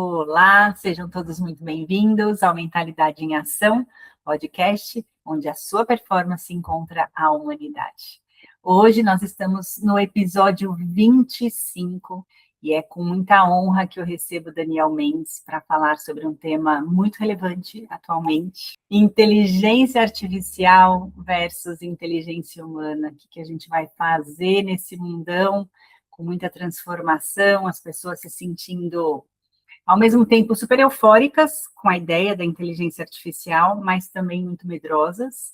Olá, sejam todos muito bem-vindos ao Mentalidade em Ação, podcast onde a sua performance encontra a humanidade. Hoje nós estamos no episódio 25 e é com muita honra que eu recebo Daniel Mendes para falar sobre um tema muito relevante atualmente: inteligência artificial versus inteligência humana. O que a gente vai fazer nesse mundão com muita transformação, as pessoas se sentindo ao mesmo tempo super eufóricas com a ideia da inteligência artificial, mas também muito medrosas,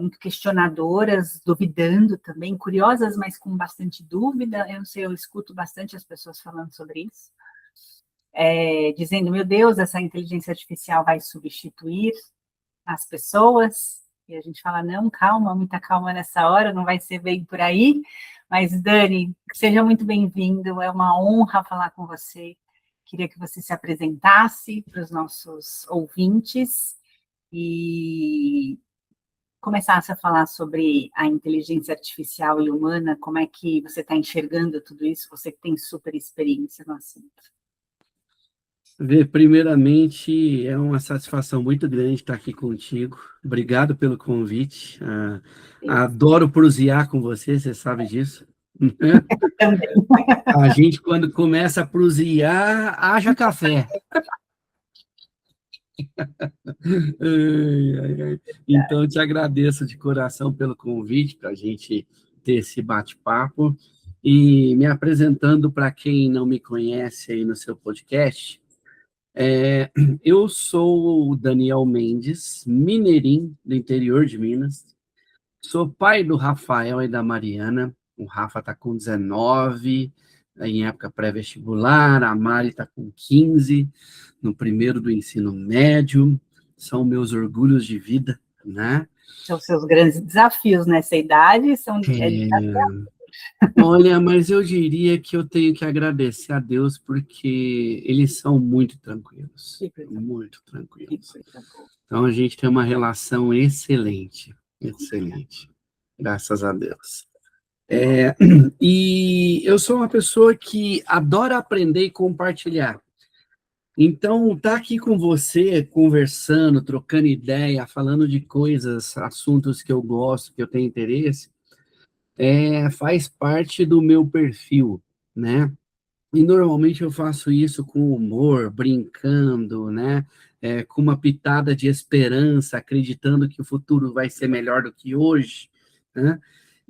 muito questionadoras, duvidando também, curiosas, mas com bastante dúvida. Eu não sei, eu escuto bastante as pessoas falando sobre isso, dizendo, meu Deus, essa inteligência artificial vai substituir as pessoas, e a gente fala, não, calma, muita calma nessa hora, não vai ser bem por aí. Mas, Dani, seja muito bem-vindo, é uma honra falar com você. Queria que você se apresentasse para os nossos ouvintes e começasse a falar sobre a inteligência artificial e humana, como é que você está enxergando tudo isso, você que tem super experiência no assunto. Primeiramente, é uma satisfação muito grande estar aqui contigo. Obrigado pelo convite. Adoro prosear com você, você sabe disso. Também. A gente, quando começa a prosear, haja café. Então, eu te agradeço de coração pelo convite para a gente ter esse bate-papo. E me apresentando para quem não me conhece aí no seu podcast, eu sou o Daniel Mendes, mineirinho do interior de Minas. Sou pai do Rafael e da Mariana. O Rafa está com 19, em época pré-vestibular. A Mari está com 15, no primeiro do ensino médio. São meus orgulhos de vida, né? São seus grandes desafios nessa idade, são desafios. Olha, mas eu diria que eu tenho que agradecer a Deus porque eles são muito tranquilos, muito tranquilos. Então a gente tem uma relação excelente, excelente, graças a Deus. E eu sou uma pessoa que adora aprender e compartilhar. Então, estar aqui com você, conversando, trocando ideia, falando de coisas, assuntos que eu gosto, que eu tenho interesse, faz parte do meu perfil, né? E normalmente eu faço isso com humor, brincando, né? Com uma pitada de esperança, acreditando que o futuro vai ser melhor do que hoje, né?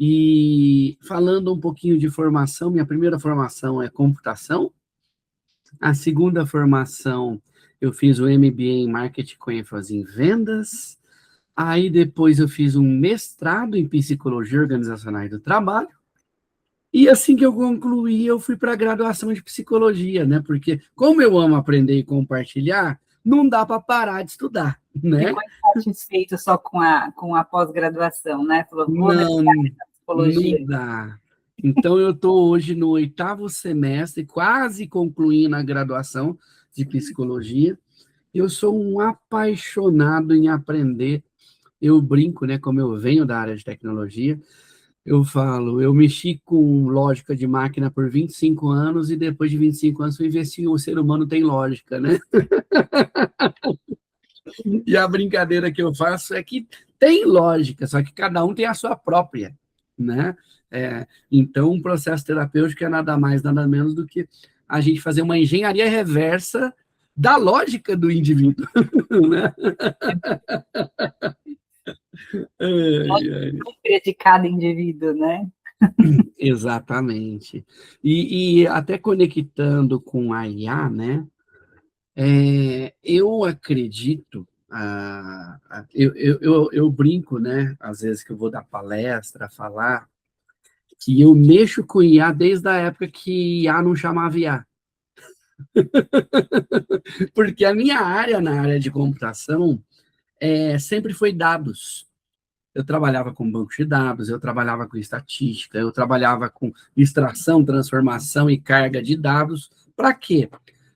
E falando um pouquinho de formação, minha primeira formação é computação, a segunda formação eu fiz o MBA em marketing com ênfase em vendas, aí depois eu fiz um mestrado em psicologia organizacional e do trabalho, e assim que eu concluí, eu fui para a graduação de psicologia, né? Porque como eu amo aprender e compartilhar, não dá para parar de estudar, né? Ficou insatisfeito só com a pós-graduação, né? Falou, vou Não, mergulhar na psicologia. não dá. Então, eu estou hoje no 8º semestre, quase concluindo a graduação de psicologia. Eu sou um apaixonado em aprender. Eu brinco, né? Como eu venho da área de tecnologia, eu falo, eu mexi com lógica de máquina por 25 anos e depois de 25 anos fui ver se o ser humano tem lógica, né? E a brincadeira que eu faço é que tem lógica, só que cada um tem a sua própria, né? Então, um processo terapêutico é nada mais, nada menos do que a gente fazer uma engenharia reversa da lógica do indivíduo, né? De cada indivíduo, né? Exatamente. E até conectando com a IA, né? Eu acredito, eu brinco, né? Às vezes que eu vou dar palestra, falar, que eu mexo com IA desde a época que IA não chamava IA. Porque a minha área, na área de computação, sempre foi dados. Eu trabalhava com banco de dados, eu trabalhava com estatística, eu trabalhava com extração, transformação e carga de dados. Para quê?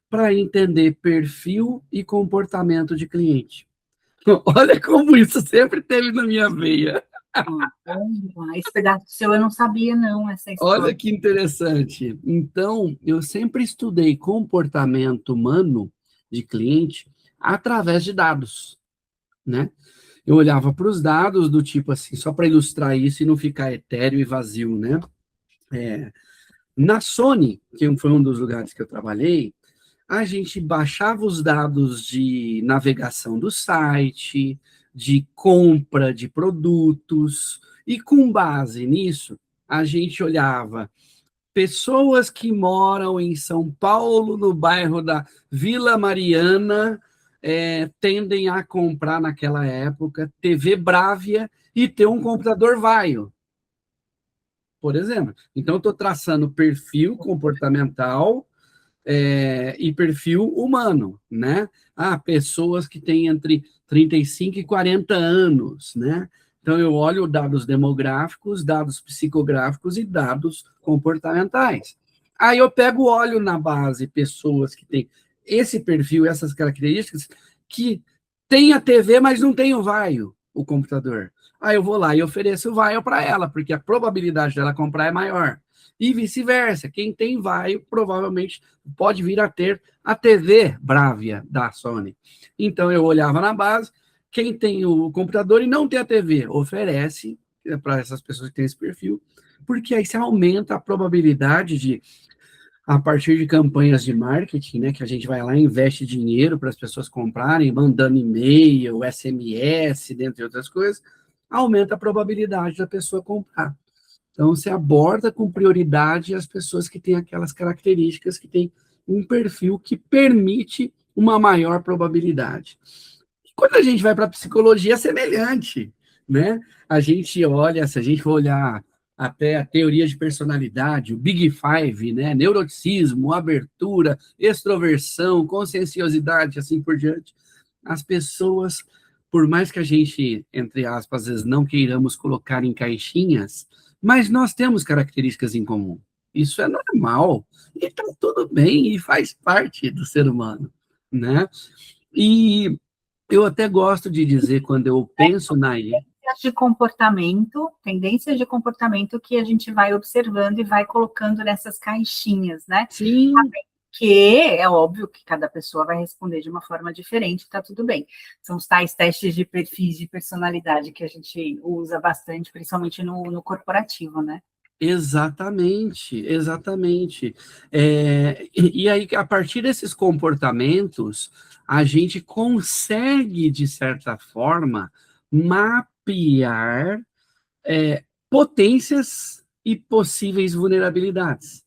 Para entender perfil e comportamento de cliente. Olha como isso sempre teve na minha veia. Esse pedaço seu eu não sabia, não, essa Olha história. que interessante. Então, eu sempre estudei comportamento humano de cliente através de dados, né? Eu olhava para os dados do tipo assim, só para ilustrar isso e não ficar etéreo e vazio, né? Na Sony, que foi um dos lugares que eu trabalhei, a gente baixava os dados de navegação do site, de compra de produtos, e com base nisso, a gente olhava pessoas que moram em São Paulo, no bairro da Vila Mariana, tendem a comprar naquela época TV Bravia e ter um computador Vaio, por exemplo. Então, eu estou traçando perfil comportamental e perfil humano, né? Pessoas que têm entre 35 e 40 anos, né? Então, eu olho dados demográficos, dados psicográficos e dados comportamentais. Aí eu pego, olho na base pessoas que têm esse perfil, essas características, que tem a TV, mas não tem o Vaio, o computador. Aí eu vou lá e ofereço o Vaio para ela, porque a probabilidade dela comprar é maior. E vice-versa. Quem tem Vaio provavelmente pode vir a ter a TV Bravia da Sony. Então eu olhava na base, quem tem o computador e não tem a TV, oferece para essas pessoas que têm esse perfil, porque aí você aumenta a probabilidade de, a partir de campanhas de marketing, né, que a gente vai lá e investe dinheiro para as pessoas comprarem, mandando e-mail, SMS, dentre outras coisas, aumenta a probabilidade da pessoa comprar. Então, você aborda com prioridade as pessoas que têm aquelas características, que têm um perfil que permite uma maior probabilidade. Quando a gente vai para a psicologia, é semelhante, né? A gente olha, se a gente for olhar até a teoria de personalidade, o Big Five, né? Neuroticismo, abertura, extroversão, conscienciosidade, assim por diante. As pessoas, por mais que a gente, entre aspas, às vezes não queiramos colocar em caixinhas, mas nós temos características em comum. Isso é normal, e está tudo bem, e faz parte do ser humano, né? E eu até gosto de dizer, quando eu penso na IA, Tendências de comportamento que a gente vai observando e vai colocando nessas caixinhas, né? sim, Que é óbvio que cada pessoa vai responder de uma forma diferente, tá tudo bem. São os tais testes de perfis de personalidade que a gente usa bastante, principalmente no corporativo, né? exatamente, exatamente. E aí, a partir desses comportamentos, a gente consegue, de certa forma, mapear potências e possíveis vulnerabilidades,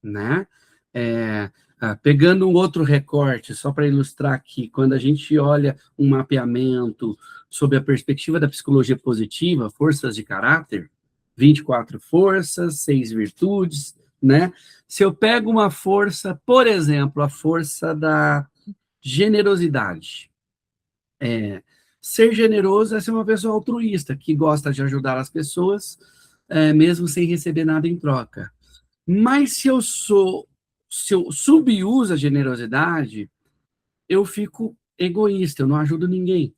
né? Pegando um outro recorte, só para ilustrar aqui, quando a gente olha um mapeamento sob a perspectiva da psicologia positiva, forças de caráter, 24 forças, 6 virtudes, né? Se eu pego uma força, por exemplo, a força da generosidade, ser generoso é ser uma pessoa altruísta, que gosta de ajudar as pessoas, mesmo sem receber nada em troca. Mas se eu subuso a generosidade, eu fico egoísta, eu não ajudo ninguém.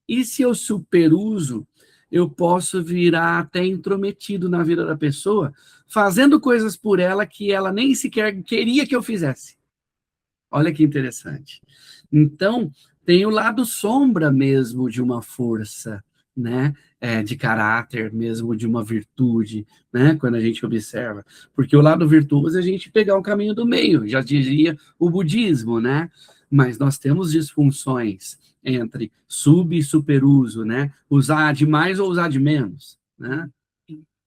E se eu superuso, eu posso virar até intrometido na vida da pessoa, fazendo coisas por ela que ela nem sequer queria que eu fizesse. Olha que interessante. Então, tem o lado sombra mesmo de uma força, né? De caráter, mesmo de uma virtude, né? Quando a gente observa. Porque o lado virtuoso é a gente pegar o caminho do meio, já dizia o budismo, né? Mas nós temos disfunções entre sub e superuso, né? Usar de mais ou usar de menos, né?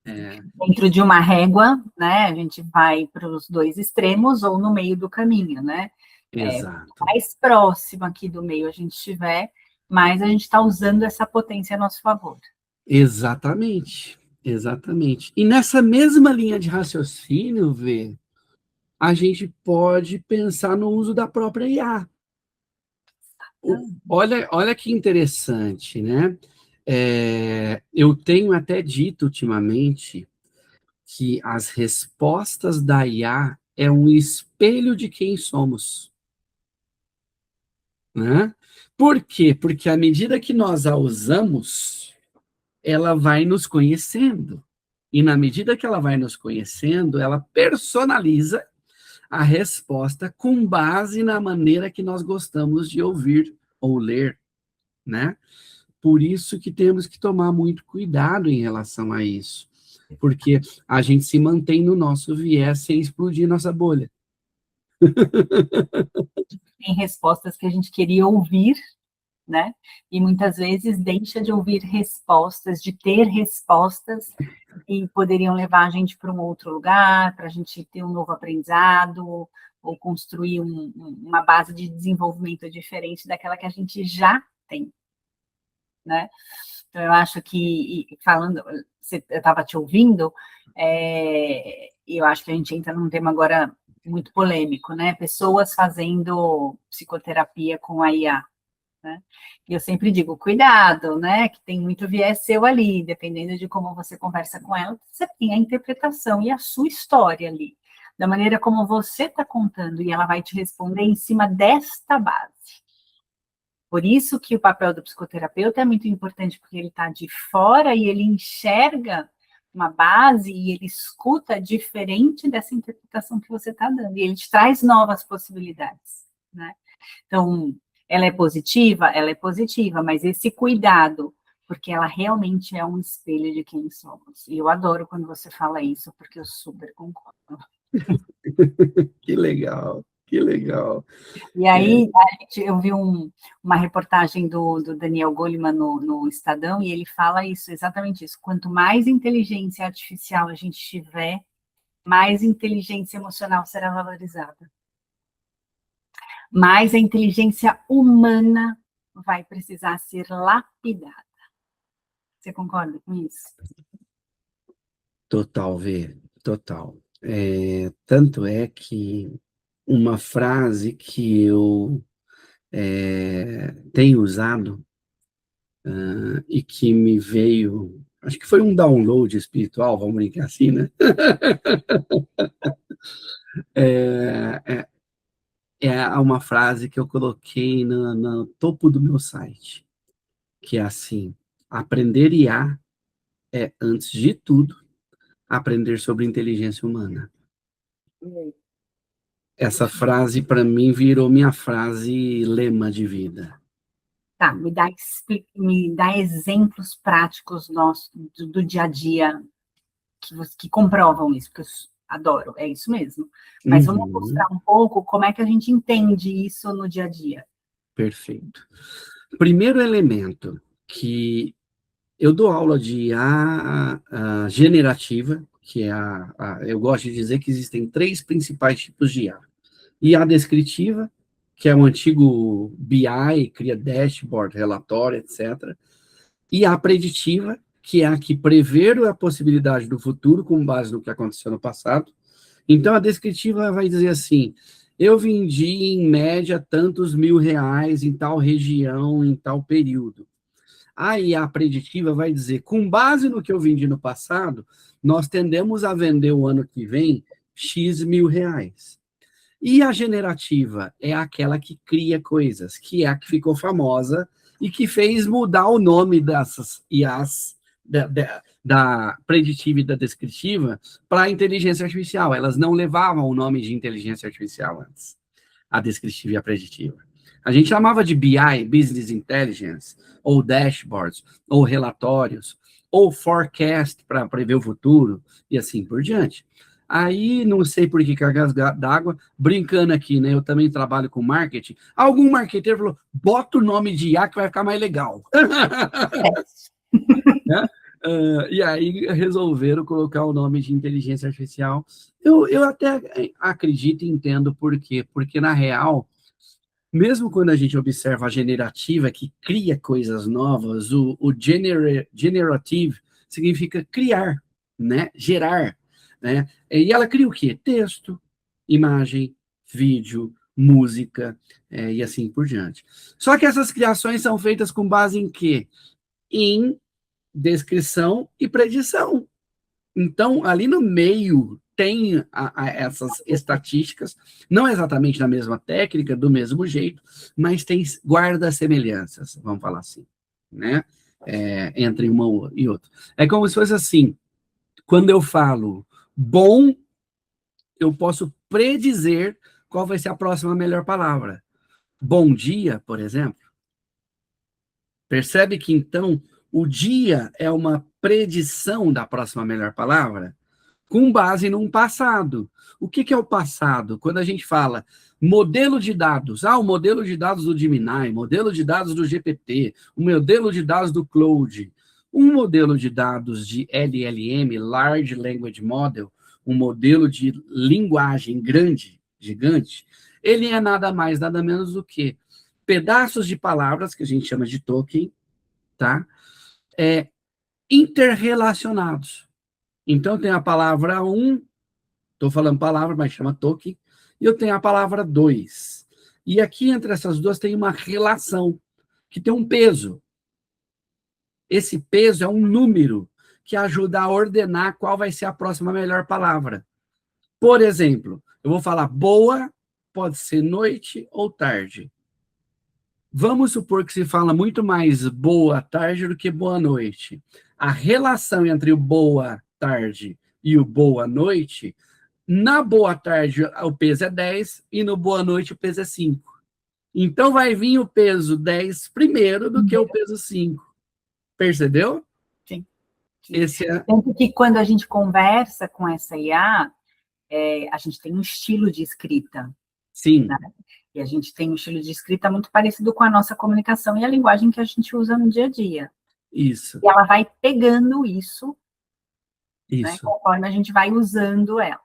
Dentro de uma régua, né? A gente vai para os dois extremos ou no meio do caminho, né? Exato. Mais próximo aqui do meio a gente estiver, mais a gente está usando essa potência a nosso favor. Exatamente. Exatamente. E nessa mesma linha de raciocínio, Vê, a gente pode pensar no uso da própria IA. Olha que interessante, né? Eu tenho até dito ultimamente que as respostas da IA é um espelho de quem somos, né? Por quê? Porque à medida que nós a usamos, ela vai nos conhecendo. E na medida que ela vai nos conhecendo, ela personaliza a resposta com base na maneira que nós gostamos de ouvir ou ler, né? Por isso que temos que tomar muito cuidado em relação a isso, porque a gente se mantém no nosso viés sem explodir nossa bolha. Tem respostas que a gente queria ouvir, né? E muitas vezes deixa de ouvir respostas, de ter respostas que poderiam levar a gente para um outro lugar, para a gente ter um novo aprendizado, ou construir uma base de desenvolvimento diferente daquela que a gente já tem, né? Então, eu acho que, falando, eu estava te ouvindo, eu acho que a gente entra num tema agora muito polêmico, né? Pessoas fazendo psicoterapia com a IA, né? E eu sempre digo, cuidado, né? Que tem muito viés seu ali, dependendo de como você conversa com ela, você tem a interpretação e a sua história ali, da maneira como você está contando, e ela vai te responder em cima desta base. Por isso que o papel do psicoterapeuta é muito importante, porque ele está de fora e ele enxerga uma base e ele escuta diferente dessa interpretação que você está dando, e ele te traz novas possibilidades, né? Então, ela é positiva, mas esse cuidado, porque ela realmente é um espelho de quem somos. E eu adoro quando você fala isso, porque eu super concordo. Que legal, que legal. E aí, eu vi uma reportagem do Daniel Goleman no Estadão, e ele fala isso, exatamente isso. Quanto mais inteligência artificial a gente tiver, mais inteligência emocional será valorizada. Mais a inteligência humana vai precisar ser lapidada. Você concorda com isso? Total, total. Tanto é que uma frase que eu tenho usado e que me veio, acho que foi um download espiritual, vamos brincar assim, né? É uma frase que eu coloquei no topo do meu site, que é assim: aprender IA é, antes de tudo, aprender sobre inteligência humana. Essa frase, para mim, virou minha frase lema de vida. Tá, me dá exemplos práticos nossos do dia a dia que comprovam isso, porque eu adoro, é isso mesmo. Mas vamos mostrar um pouco como é que a gente entende isso no dia a dia. Perfeito. Primeiro elemento, que eu dou aula de IA generativa, que é eu gosto de dizer que existem 3 principais tipos de IA. IA descritiva, que é o antigo BI, cria dashboard, relatório, etc. IA preditiva, que é a que prevê a possibilidade do futuro com base no que aconteceu no passado. Então, a descritiva vai dizer assim: eu vendi, em média, tantos R$ 1.000 em tal região, em tal período. A IA preditiva vai dizer, com base no que eu vendi no passado, nós tendemos a vender o ano que vem X R$ 1.000. E a generativa é aquela que cria coisas, que é a que ficou famosa e que fez mudar o nome dessas IAs, da preditiva e da descritiva, para inteligência artificial. Elas não levavam o nome de inteligência artificial antes, a descritiva e a preditiva. A gente chamava de BI, Business Intelligence, ou dashboards, ou relatórios, ou forecast para prever o futuro, e assim por diante. Aí, não sei por que cargas d'água, brincando aqui, né? Eu também trabalho com marketing. Algum marqueteiro falou, bota o nome de IA que vai ficar mais legal. Né? E aí resolveram colocar o nome de inteligência artificial. Eu até acredito e entendo por quê. Porque, na real, mesmo quando a gente observa a generativa, que cria coisas novas, o generative significa criar, né? Gerar, né? E ela cria o quê? Texto, imagem, vídeo, música, e assim por diante. Só que essas criações são feitas com base em quê? Em descrição e predição. Então, ali no meio tem essas estatísticas, não exatamente na mesma técnica, do mesmo jeito, mas tem guarda semelhanças, vamos falar assim, né? entre uma e outra. É como se fosse assim, quando eu falo bom, eu posso predizer qual vai ser a próxima melhor palavra. Bom dia, por exemplo. Percebe que, então, o dia é uma predição da próxima melhor palavra? Com base num passado. O que é o passado? Quando a gente fala modelo de dados, o modelo de dados do Gemini, modelo de dados do GPT, o modelo de dados do Claude, um modelo de dados de LLM, Large Language Model, um modelo de linguagem grande, gigante, ele é nada mais, nada menos do que pedaços de palavras, que a gente chama de token, tá? Interrelacionados. Então, tem a palavra 1, estou falando palavra, mas chama token, e eu tenho a palavra 2. E aqui, entre essas duas, tem uma relação, que tem um peso. Esse peso é um número que ajuda a ordenar qual vai ser a próxima melhor palavra. Por exemplo, eu vou falar boa, pode ser noite ou tarde. Vamos supor que se fala muito mais boa tarde do que boa noite. A relação entre o boa tarde e o boa noite, na boa tarde o peso é 10 e no boa noite o peso é 5. Então vai vir o peso 10 primeiro do que o peso 5. Percebeu? Sim. Esse é... Tanto que quando a gente conversa com essa IA, a gente tem um estilo de escrita. Sim. Né? E a gente tem um estilo de escrita muito parecido com a nossa comunicação e a linguagem que a gente usa no dia a dia. Isso. E ela vai pegando isso, Isso. né, conforme a gente vai usando ela.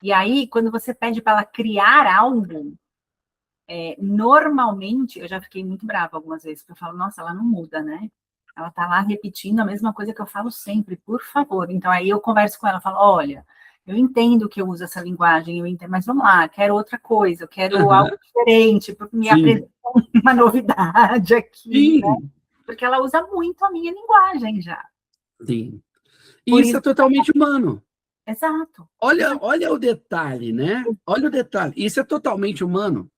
E aí, quando você pede para ela criar algo, normalmente, eu já fiquei muito brava algumas vezes, porque eu falo, nossa, ela não muda, né? Ela está lá repetindo a mesma coisa que eu falo sempre, por favor. Então, aí eu converso com ela, falo, olha, eu entendo que eu uso essa linguagem, eu entendo, mas vamos lá, quero outra coisa, eu quero algo diferente, porque me apresenta uma novidade aqui, né? Porque ela usa muito a minha linguagem já. Sim. E isso é totalmente humano. Exato. Olha o detalhe, né? Olha o detalhe. Isso é totalmente humano.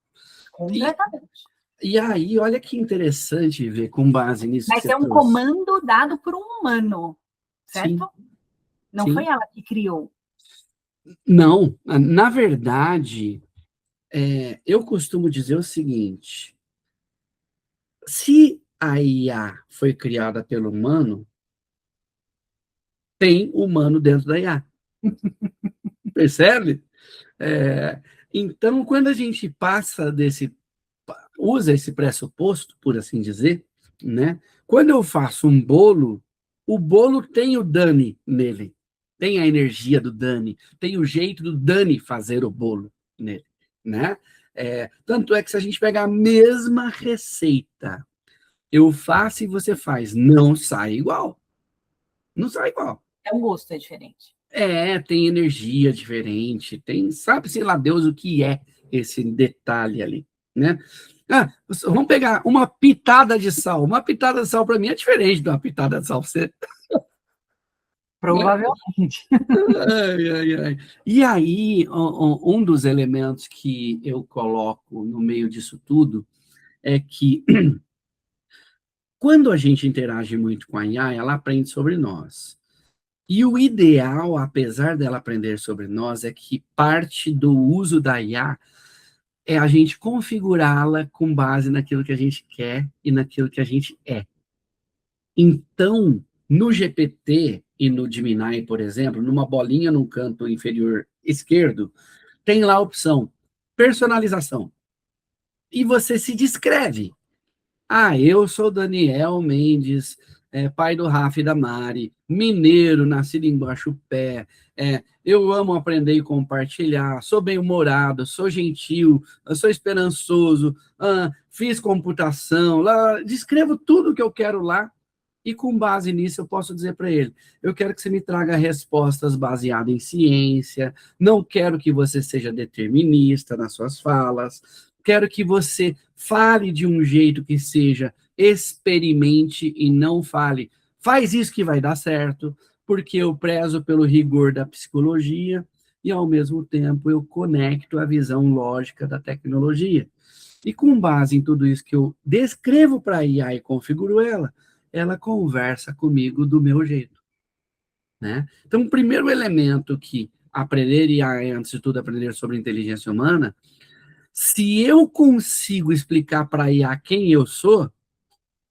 Completamente. E aí, olha que interessante ver com base nisso Mas que você é um trouxe. comando dado por um humano, certo? Sim. Não foi ela que criou. Não, na verdade, eu costumo dizer o seguinte: se a IA foi criada pelo humano, tem humano dentro da IA. Percebe? Então, quando a gente usa esse pressuposto, por assim dizer, né? Quando eu faço um bolo, o bolo tem o Dani nele, tem a energia do Dani, tem o jeito do Dani fazer o bolo nele, né? Tanto é que se a gente pegar a mesma receita, eu faço e você faz, não sai igual. Não sai igual. O gosto é diferente. Tem energia diferente, sabe, sei lá, Deus, o que é esse detalhe ali, né? Vamos pegar uma pitada de sal. Uma pitada de sal para mim é diferente de uma pitada de sal para você. Provavelmente. Ai. E aí, um dos elementos que eu coloco no meio disso tudo é que quando a gente interage muito com a IA, ela aprende sobre nós. E o ideal, apesar dela aprender sobre nós, é que parte do uso da IA é a gente configurá-la com base naquilo que a gente quer e naquilo que a gente é. Então, no GPT e no Gemini, por exemplo, numa bolinha no canto inferior esquerdo, tem lá a opção personalização. E você se descreve. Eu sou Daniel Mendes, pai do Rafa e da Mari, mineiro, nascido em Guaxupé, eu amo aprender e compartilhar, sou bem-humorado, sou gentil, sou esperançoso, fiz computação, lá, descrevo tudo o que eu quero lá, e com base nisso eu posso dizer para ele, eu quero que você me traga respostas baseadas em ciência, não quero que você seja determinista nas suas falas, quero que você fale de um jeito que seja experimente e não fale, faz isso que vai dar certo, porque eu prezo pelo rigor da psicologia e, ao mesmo tempo, eu conecto a visão lógica da tecnologia. E com base em tudo isso que eu descrevo para a IA e configuro ela, ela conversa comigo do meu jeito, né? Então, o primeiro elemento que aprender IA é, antes de tudo, aprender sobre inteligência humana. Se eu consigo explicar para a IA quem eu sou,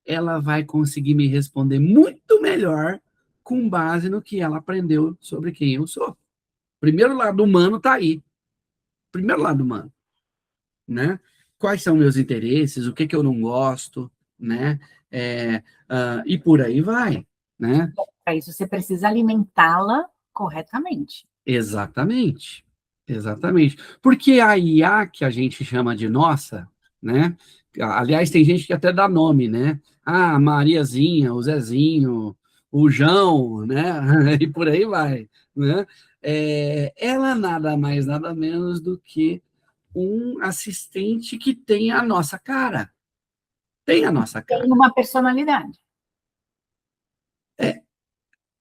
ela vai conseguir me responder muito melhor com base no que ela aprendeu sobre quem eu sou. Primeiro lado humano está aí. Primeiro lado humano, né? Quais são meus interesses, o que que eu não gosto, né? E por aí vai, né? Para isso, você precisa alimentá-la corretamente. Exatamente, exatamente. Porque a IA que a gente chama de nossa, né? Aliás, tem gente que até dá nome, né? Ah, Mariazinha, o Zezinho, o João, né? E por aí vai, né? Ela nada mais, nada menos do que um assistente que tem a nossa cara. Tem a nossa Tem cara. uma personalidade. É,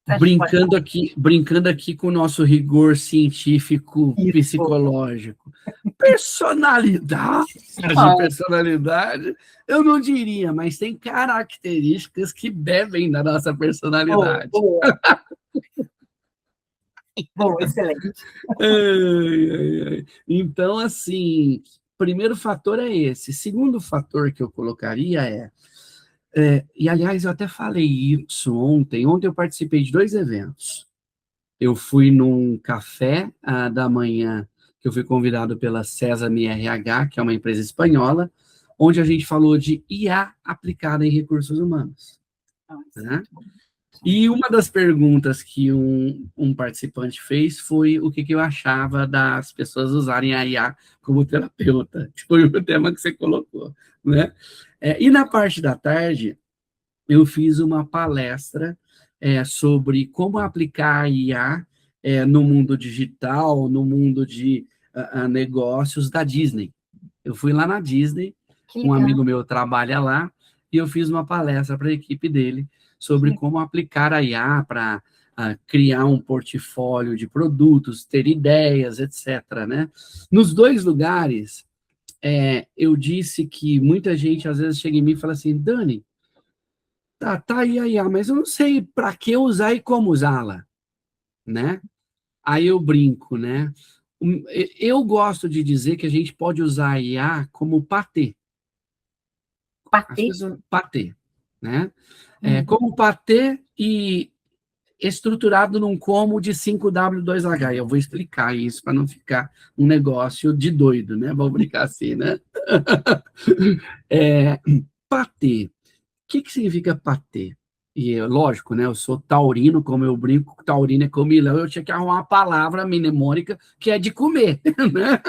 A gente pode brincando aqui com o nosso rigor científico falar isso. psicológico. Personalidade, de personalidade, eu não diria, mas tem características que bebem da nossa personalidade. Boa. Boa, excelente. Então, assim, primeiro fator é esse. Segundo fator que eu colocaria e aliás, eu até falei isso ontem. Ontem eu participei de 2 eventos. Eu fui num café da manhã, que eu fui convidado pela Sesame RH, que é uma empresa espanhola, onde a gente falou de IA aplicada em recursos humanos. Né? E uma das perguntas que um participante fez foi o que eu achava das pessoas usarem a IA como terapeuta, que foi o tema que você colocou. Né? E na parte da tarde, eu fiz uma palestra sobre como aplicar a IA no mundo digital, no mundo de negócios da Disney. Eu fui lá na Disney, um amigo meu trabalha lá, e eu fiz uma palestra para a equipe dele sobre como aplicar a IA para criar um portfólio de produtos, ter ideias, etc. Né? Nos 2 lugares, eu disse que muita gente às vezes chega em mim e fala assim, Dani, tá aí a IA, mas eu não sei para que usar e como usá-la, né? Aí eu brinco, né? Eu gosto de dizer que a gente pode usar a IA como patê. Patê, né? Como patê e estruturado num como de 5W2H. Eu vou explicar isso para não ficar um negócio de doido, né? Vou brincar assim, né? Patê. O que significa patê? E, lógico, né? Eu sou taurino, como eu brinco, taurino é comilão, eu tinha que arrumar uma palavra mnemônica que é de comer, né?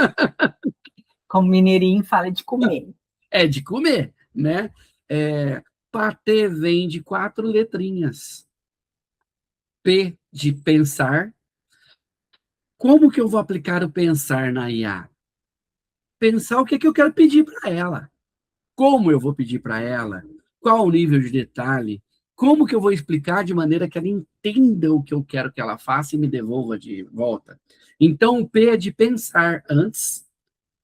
Como mineirinho fala de comer. É de comer, né? Patê vem de 4 letrinhas. P de pensar. Como que eu vou aplicar o pensar na IA? Pensar o que eu quero pedir para ela. Como eu vou pedir para ela? Qual o nível de detalhe? Como que eu vou explicar de maneira que ela entenda o que eu quero que ela faça e me devolva de volta? Então, o P é de pensar antes,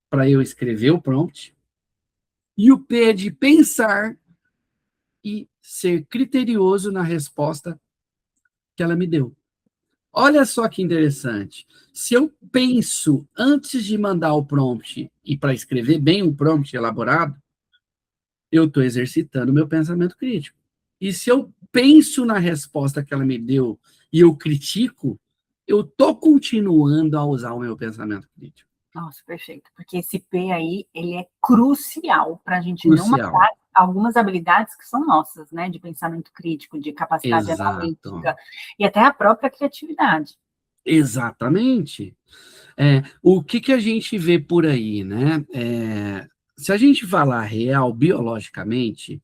para eu escrever o prompt, e o P é de pensar e ser criterioso na resposta que ela me deu. Olha só que interessante. Se eu penso antes de mandar o prompt e para escrever bem um prompt elaborado, eu estou exercitando meu pensamento crítico. E se eu penso na resposta que ela me deu e eu critico, eu estou continuando a usar o meu pensamento crítico. Nossa, perfeito. Porque esse P aí, ele é crucial para a gente não Crucial. matar algumas habilidades que são nossas, né? De pensamento crítico, de capacidade Exato. analítica e até a própria criatividade. Exatamente. O que a gente vê por aí, né? Se a gente falar real, biologicamente,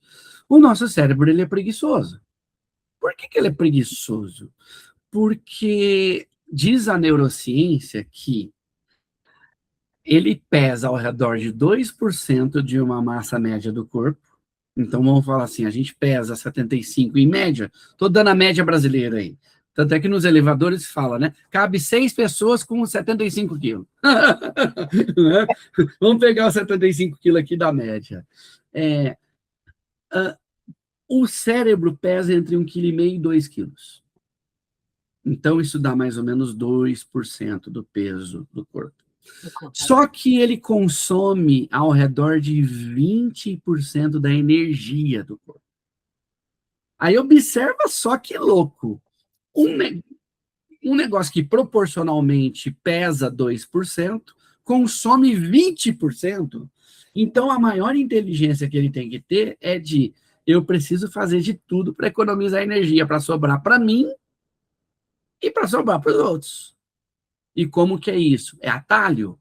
o nosso cérebro ele é preguiçoso. Por que ele é preguiçoso? Porque diz a neurociência que ele pesa ao redor de 2% de uma massa média do corpo. Então, vamos falar assim, a gente pesa 75 em média. Estou dando a média brasileira aí. Tanto é que nos elevadores fala, né? Cabe 6 pessoas com 75 quilos. Vamos pegar os 75 quilos aqui da média. O cérebro pesa entre 1,5 kg e 2 quilos. Então, isso dá mais ou menos 2% do peso do corpo. Só que ele consome ao redor de 20% da energia do corpo. Aí observa só que louco. Um negócio que proporcionalmente pesa 2%, consome 20%. Então, a maior inteligência que ele tem que ter é de eu preciso fazer de tudo para economizar energia, para sobrar para mim e para sobrar para os outros. E como que é isso? É atalho.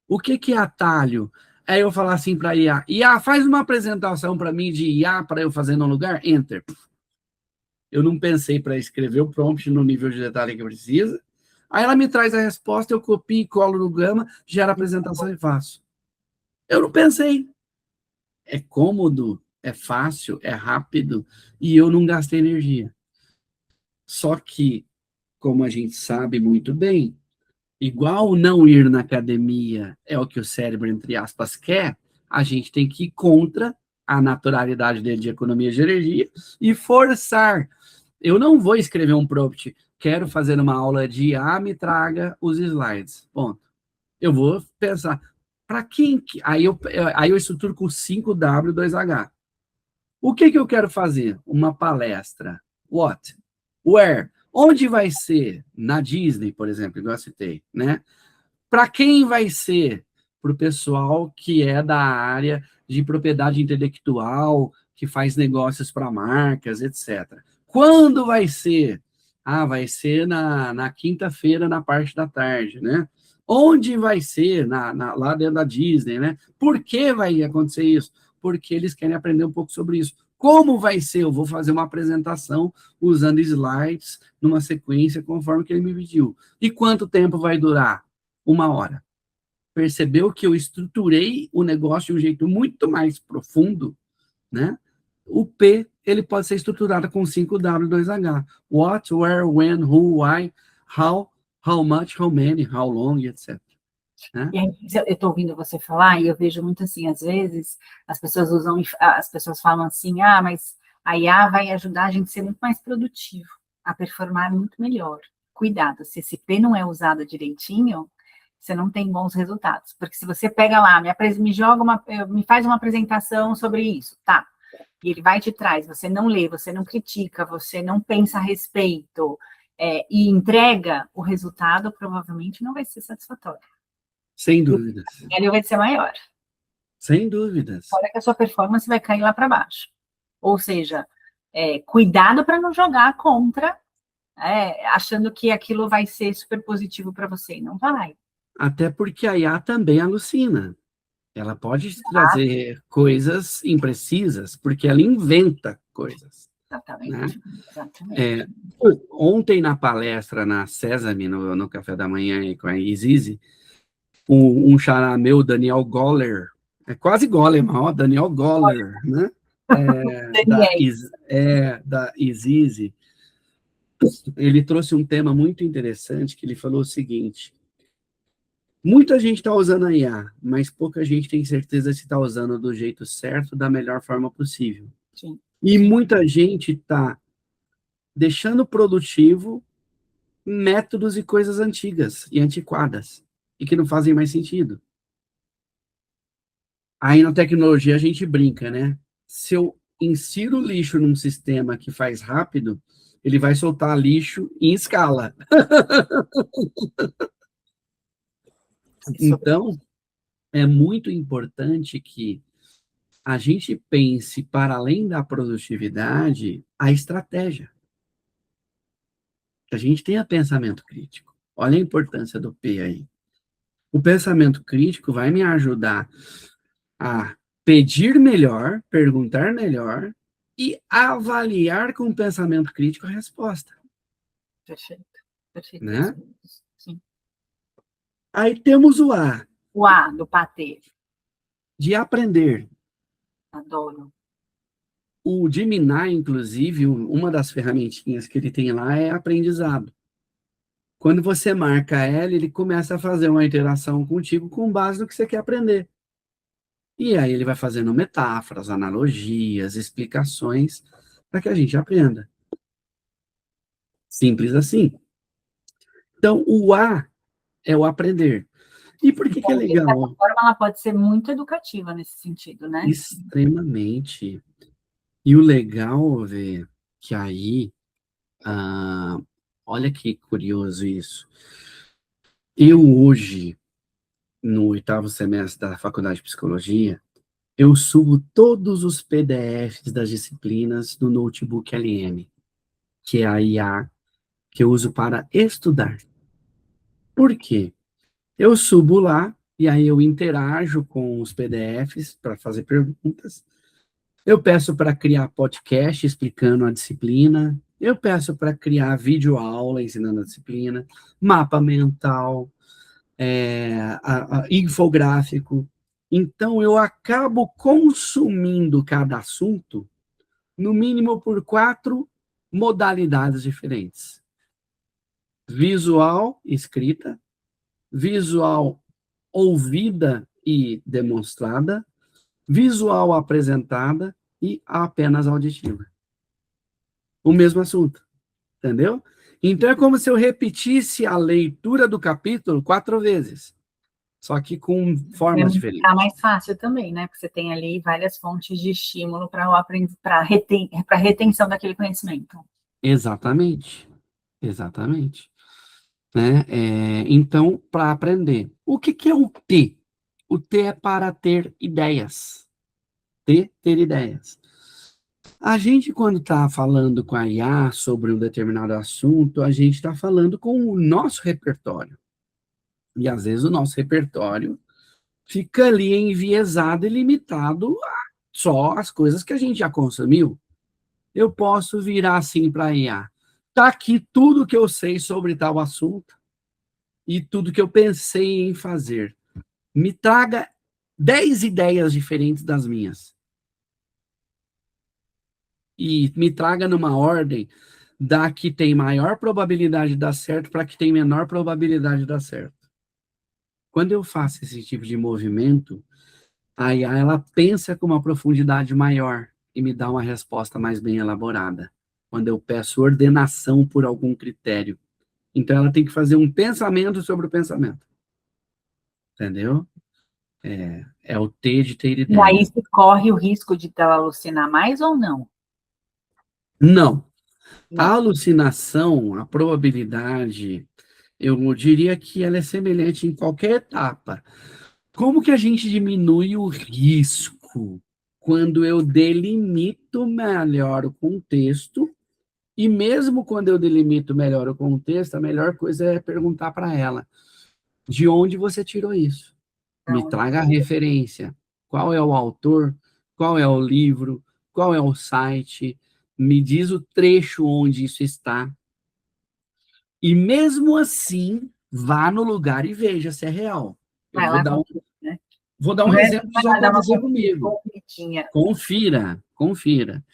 O que que é atalho? É eu falar assim para IA, IA, faz uma apresentação para mim de IA para eu fazer no lugar, enter. Eu não pensei para escrever o prompt no nível de detalhe que precisa. Aí ela me traz a resposta, eu copio e colo no Gama, gero a apresentação e faço. Eu não pensei. É cômodo, é fácil, é rápido e eu não gastei energia. Só que, como a gente sabe muito bem, igual não ir na academia é o que o cérebro, entre aspas, quer, a gente tem que ir contra a naturalidade dele de economia de energia e forçar. Eu não vou escrever um prompt, quero fazer uma aula de IA, me traga os slides. Ponto. Eu vou pensar, para quem que... Aí eu estruturo com 5W2H. O que eu quero fazer? Uma palestra. What? Where? Onde vai ser? Na Disney, por exemplo, igual eu citei, né? Para quem vai ser? Para o pessoal que é da área de propriedade intelectual, que faz negócios para marcas, etc. Quando vai ser? Ah, vai ser na quinta-feira, na parte da tarde, né? Onde vai ser? Lá dentro da Disney, né? Por que vai acontecer isso? Porque eles querem aprender um pouco sobre isso. Como vai ser? Eu vou fazer uma apresentação usando slides numa sequência conforme que ele me pediu. E quanto tempo vai durar? 1 hora. Percebeu que eu estruturei o negócio de um jeito muito mais profundo, né? O P, ele pode ser estruturado com 5W2H. What, where, when, who, why, how much, how many, how long, etc. Né? E aí, eu estou ouvindo você falar e eu vejo muito assim, às vezes, as pessoas falam assim, ah, mas a IA vai ajudar a gente a ser muito mais produtivo, a performar muito melhor. Cuidado, se esse P não é usado direitinho, você não tem bons resultados. Porque se você pega lá, me faz uma apresentação sobre isso, tá? E ele vai e te traz, você não lê, você não critica, você não pensa a respeito, e entrega, o resultado provavelmente não vai ser satisfatório. Sem dúvidas. Ele vai ser maior. Sem dúvidas. Fora que a sua performance vai cair lá para baixo. Ou seja, cuidado para não jogar contra, achando que aquilo vai ser super positivo para você. E não vai. Até porque a IA também alucina. Ela pode trazer coisas imprecisas, porque ela inventa coisas. Exatamente. Né? Exatamente. Ontem, na palestra na Sesame, no café da manhã com a Izizi, um xará meu, Daniel Goller, é quase Goleman, ó, Daniel Goller, né? Da Izizi, ele trouxe um tema muito interessante, que ele falou o seguinte: muita gente está usando a IA, mas pouca gente tem certeza se está usando do jeito certo, da melhor forma possível. Sim. E muita gente está deixando produtivo métodos e coisas antigas e antiquadas, e que não fazem mais sentido. Aí na tecnologia a gente brinca, né? Se eu insiro lixo num sistema que faz rápido, ele vai soltar lixo em escala. Então, é muito importante que a gente pense, para além da produtividade, a estratégia. Que a gente tenha pensamento crítico. Olha a importância do P aí. O pensamento crítico vai me ajudar a pedir melhor, perguntar melhor e avaliar com pensamento crítico a resposta. Perfeito. Perfeito. Né? Sim. Aí temos o A. O A do patê. De aprender. Adoro. O Gemini, inclusive, uma das ferramentinhas que ele tem lá é aprendizado. Quando você marca ele começa a fazer uma interação contigo com base no que você quer aprender. E aí ele vai fazendo metáforas, analogias, explicações para que a gente aprenda. Simples assim. Então, o A é o aprender. E por que é Então, de certa legal? forma, ela pode ser muito educativa nesse sentido, né? Extremamente. E o legal, Vê, que aí, ah, olha que curioso isso. Eu hoje, no 8º semestre da Faculdade de Psicologia, eu subo todos os PDFs das disciplinas no Notebook LM, que é a IA que eu uso para estudar. Por quê? Eu subo lá e aí eu interajo com os PDFs para fazer perguntas. Eu peço para criar podcast explicando a disciplina. Eu peço para criar videoaula ensinando a disciplina, mapa mental, infográfico. Então, eu acabo consumindo cada assunto, no mínimo por 4 modalidades diferentes: visual, escrita, visual, ouvida e demonstrada, visual apresentada e apenas auditiva. O mesmo assunto, entendeu? Então é como se eu repetisse a leitura do capítulo 4 vezes, só que com formas diferentes. Ficar mais fácil também, né? Porque você tem ali várias fontes de estímulo para retenção daquele conhecimento. Exatamente, exatamente. Né? Então, para aprender, o que é o T? O T é para ter ideias. Ter ideias. A gente, quando está falando com a IA sobre um determinado assunto, a gente está falando com o nosso repertório. E às vezes o nosso repertório fica ali enviesado e limitado a só as coisas que a gente já consumiu. Eu posso virar assim para a IA. Está aqui tudo que eu sei sobre tal assunto e tudo que eu pensei em fazer. Me traga 10 ideias diferentes das minhas. E me traga numa ordem da que tem maior probabilidade de dar certo para que tem menor probabilidade de dar certo. Quando eu faço esse tipo de movimento, a IA ela pensa com uma profundidade maior e me dá uma resposta mais bem elaborada. Quando eu peço ordenação por algum critério. Então ela tem que fazer um pensamento sobre o pensamento. Entendeu? É o T de ter E aí ideia. se corre o risco de ela alucinar mais ou não? Não. A Não. alucinação, a probabilidade, eu diria que ela é semelhante em qualquer etapa. Como que a gente diminui o risco? Quando eu delimito melhor o contexto, e mesmo quando eu delimito melhor o contexto, a melhor coisa é perguntar para ela: de onde você tirou isso? Me Não. traga a referência. Qual é o autor? Qual é o livro? Qual é o site? Me diz o trecho onde isso está. E mesmo assim, vá no lugar e veja se é real. Eu Vai vou lá dar um, conferir, né? vou dar Não um é exemplo que já vai dar uma aconteceu comigo. conferidinha. Confira, confira.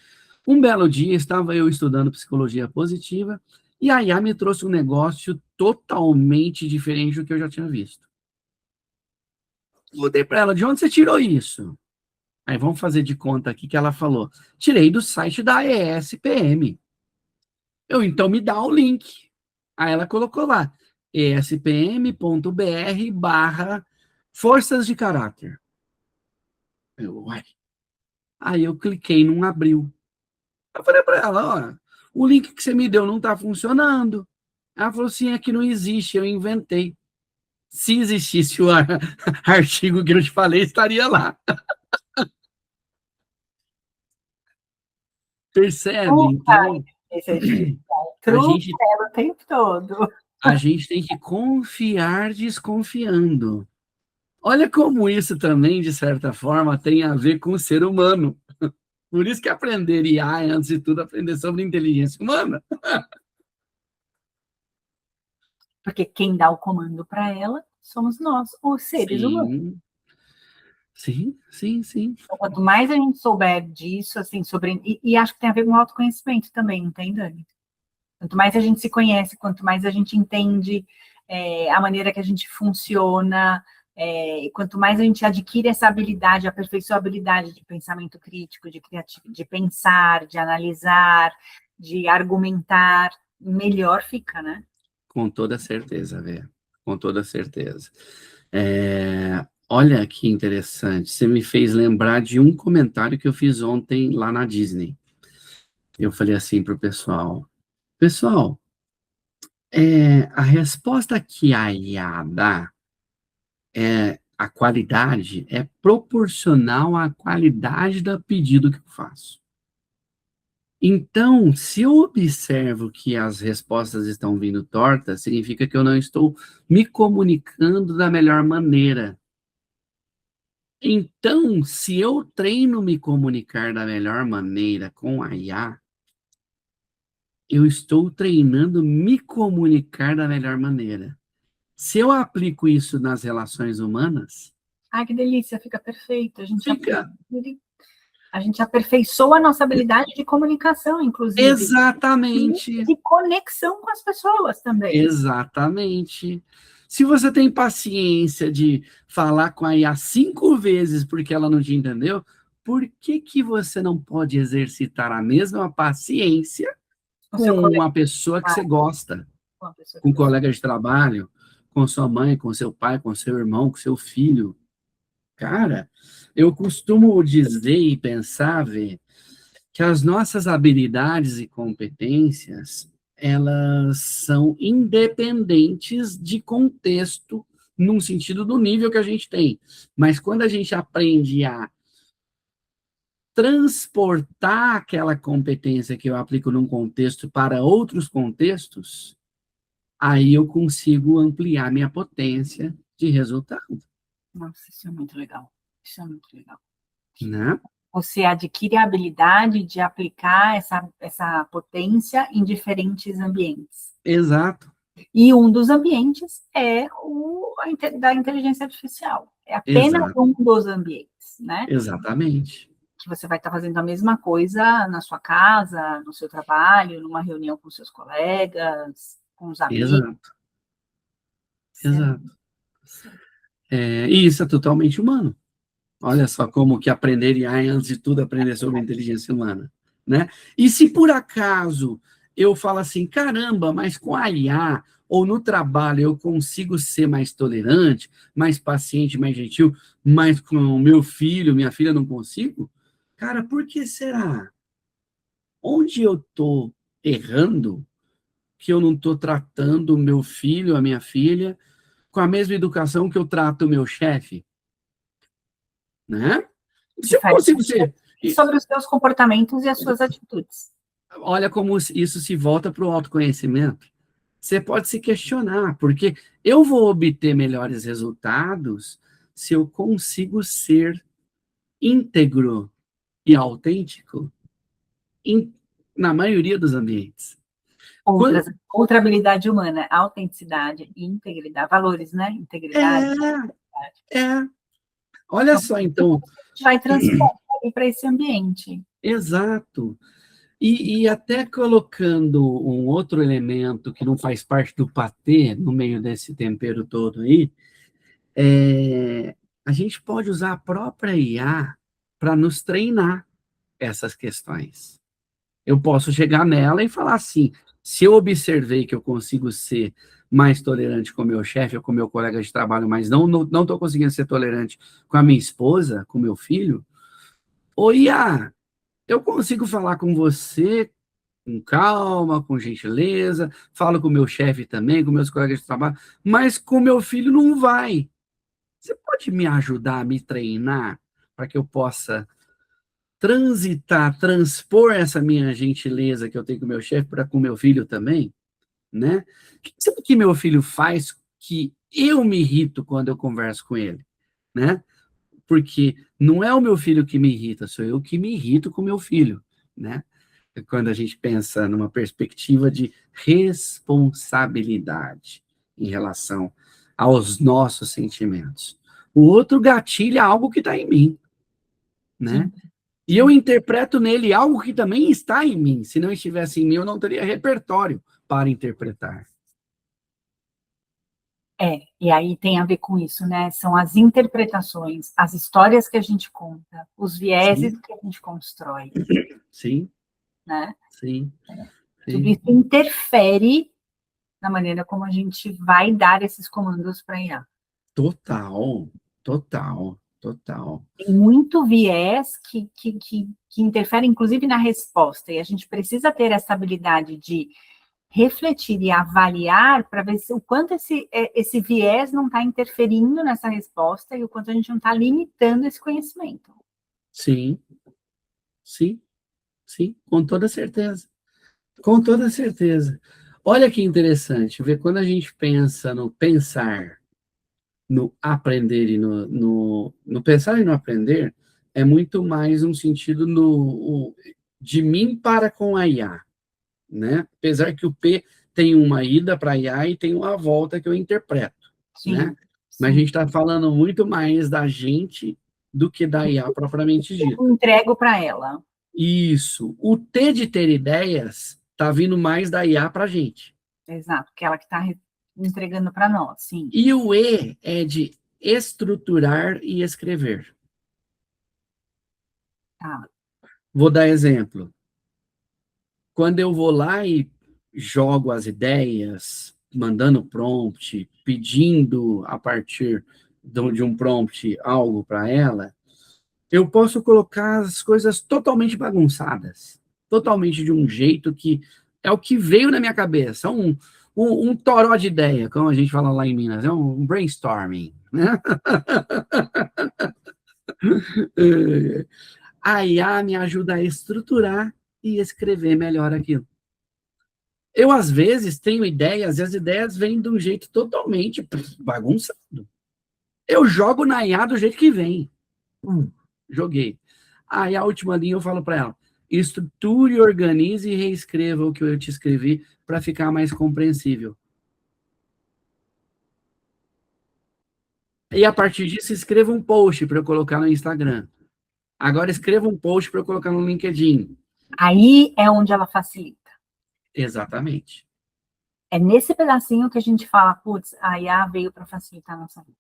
Um belo dia estava eu estudando psicologia positiva e a IA me trouxe um negócio totalmente diferente do que eu já tinha visto. Mudei para ela: de onde você tirou isso? Aí vamos fazer de conta aqui que ela falou: tirei do site da ESPM. Eu, então me dá o link. Aí ela colocou lá: espm.br/forças de caráter. Uai. Aí eu cliquei, não abriu. Eu falei para ela: ó, o link que você me deu não está funcionando. Ela falou assim: é que não existe, eu inventei. Se existisse o artigo que eu te falei, estaria lá. Percebe? Então, Esse é difícil. a Truque gente, o tempo todo. a gente tem que confiar desconfiando. Olha como isso também, de certa forma, tem a ver com o ser humano. Por isso que aprender IA é, antes de tudo, aprender sobre inteligência humana. Porque quem dá o comando para ela somos nós, os seres humanos. Sim, sim, sim, sim. Então, quanto mais a gente souber disso, assim, sobre. E acho que tem a ver com autoconhecimento também, não tem, Dani? Quanto mais a gente se conhece, quanto mais a gente entende a maneira que a gente funciona, Quanto mais a gente adquire essa habilidade, aperfeiçoa a habilidade de pensamento crítico, de pensar, de analisar, de argumentar, melhor fica, né? Com toda certeza, Vê. Com toda certeza. Olha que interessante. Você me fez lembrar de um comentário que eu fiz ontem lá na Disney. Eu falei assim para o pessoal: Pessoal, a resposta que a IA dá, a qualidade é proporcional à qualidade do pedido que eu faço. Então, se eu observo que as respostas estão vindo tortas, significa que eu não estou me comunicando da melhor maneira. Então, se eu treino me comunicar da melhor maneira com a IA, eu estou treinando me comunicar da melhor maneira. Se eu aplico isso nas relações humanas, Ai, que delícia, fica perfeito. fica A gente aperfeiçoa a nossa habilidade de comunicação, inclusive, e exatamente. de conexão com as pessoas também. Exatamente. Se você tem paciência de falar com a IA 5 vezes porque ela não te entendeu, por que que você não pode exercitar a mesma paciência Com o com seu colega, uma pessoa que você gosta, com a pessoa com que um você... colega de trabalho, com sua mãe, com seu pai, com seu irmão, com seu filho? Cara, eu costumo dizer e pensar, Vê, que as nossas habilidades e competências, elas são independentes de contexto, num sentido do nível que a gente tem. Mas quando a gente aprende a transportar aquela competência que eu aplico num contexto para outros contextos, aí eu consigo ampliar minha potência de resultado, Nossa, isso é muito legal. Isso é muito legal. né? Você adquire a habilidade de aplicar essa potência em diferentes ambientes. Exato, E um dos ambientes é da inteligência artificial. É apenas exato, um dos ambientes, né? exatamente, Que você vai estar fazendo a mesma coisa na sua casa, no seu trabalho, numa reunião com seus colegas, com os amigos. exato, exato. E isso é totalmente humano. Olha só como que aprender IA é, antes de tudo, aprender sobre a inteligência humana, né? E se por acaso eu falo assim, caramba, mas com a IA ou no trabalho eu consigo ser mais tolerante, mais paciente, mais gentil, mas com o meu filho, minha filha não consigo? Cara, por que será? Onde eu estou errando que eu não estou tratando o meu filho, a minha filha, com a mesma educação que eu trato o meu chefe, né? Se eu consigo ser. Sobre os seus comportamentos e as suas atitudes. Olha como isso se volta para o autoconhecimento. Você pode se questionar, porque eu vou obter melhores resultados se eu consigo ser íntegro e autêntico na maioria dos ambientes. Outra habilidade humana, autenticidade e integridade, valores, né? Integridade. Olha Então, só, então. a gente vai transpor para esse ambiente. Exato. E até colocando um outro elemento que não faz parte do patê, no meio desse tempero todo aí, a gente pode usar a própria IA para nos treinar essas questões. Eu posso chegar nela e falar assim: se eu observei que eu consigo ser mais tolerante com o meu chefe ou com o meu colega de trabalho, mas não estou conseguindo ser tolerante com a minha esposa, com o meu filho, ô IA, eu consigo falar com você com calma, com gentileza, falo com o meu chefe também, com meus colegas de trabalho, mas com meu filho não vai. Você pode me ajudar a me treinar para que eu possa transitar, transpor essa minha gentileza que eu tenho com o meu chefe para com meu filho também, né? O que meu filho faz que eu me irrito quando eu converso com ele, né? Porque não é o meu filho que me irrita, sou eu que me irrito com o meu filho, né? Quando a gente pensa numa perspectiva de responsabilidade em relação aos nossos sentimentos. O outro gatilha algo que está em mim, né? Sim, E eu sim. interpreto nele algo que também está em mim. Se não estivesse em mim, eu não teria repertório para interpretar. E aí tem a ver com isso, né? São as interpretações, as histórias que a gente conta, os vieses Sim, que a gente constrói, sim, né? sim, Tudo sim. isso interfere na maneira como a gente vai dar esses comandos para a IA. Total, total, total. Tem muito viés que interfere, inclusive, na resposta, e a gente precisa ter essa habilidade de refletir e avaliar para ver o quanto esse viés não está interferindo nessa resposta e o quanto a gente não está limitando esse conhecimento. Sim, sim, sim, com toda certeza. Com toda certeza. Olha que interessante, ver quando a gente pensa no pensar, no aprender e no pensar e no aprender, é muito mais um sentido de mim para com a IA, né? Apesar que o P tem uma ida para a IA e tem uma volta que eu interpreto, né? Sim, Mas a gente sim. está falando muito mais da gente do que da IA propriamente Eu dita. entrego para ela. Isso. O T de ter ideias está vindo mais da IA para a gente. Exato, que ela que está entregando para nós, sim. E o E é de estruturar e escrever. Tá. Vou dar exemplo. Quando eu vou lá e jogo as ideias, mandando prompt, pedindo a partir de um prompt algo para ela, eu posso colocar as coisas totalmente bagunçadas, totalmente de um jeito que é o que veio na minha cabeça, um toró de ideia, como a gente fala lá em Minas, é um brainstorming, né? A IA me ajuda a estruturar e escrever melhor aquilo. Eu, às vezes, tenho ideias e as ideias vêm de um jeito totalmente bagunçado. Eu jogo na IA do jeito que vem. Joguei. Aí a última linha eu falo para ela: estruture, organize e reescreva o que eu te escrevi para ficar mais compreensível. E a partir disso, escreva um post para eu colocar no Instagram. Agora escreva um post para eu colocar no LinkedIn. Aí é onde ela facilita. Exatamente. É nesse pedacinho que a gente fala, putz, a IA veio para facilitar a nossa vida.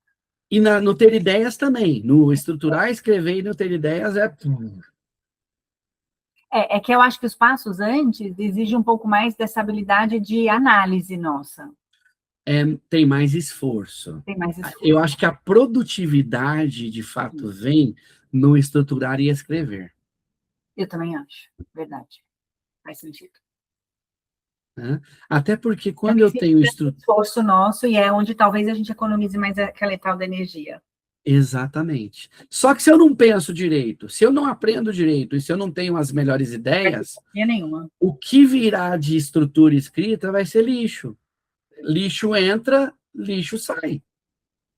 E no ter ideias também. No estruturar, escrever e no ter ideias é. É que eu acho que os passos antes exigem um pouco mais dessa habilidade de análise nossa. Tem mais esforço. Tem mais Eu esforço. acho que a produtividade, de fato, vem no estruturar e escrever. Eu também acho, verdade. Faz sentido. Né? Até porque É quando que eu fica tenho o esforço nosso e é onde talvez a gente economize mais aquela tal da energia. Exatamente. Só que se eu não penso direito, se eu não aprendo direito e se eu não tenho as melhores Não vai ter ideias, energia nenhuma. o que virá de estrutura escrita vai ser lixo. Lixo entra, lixo sai.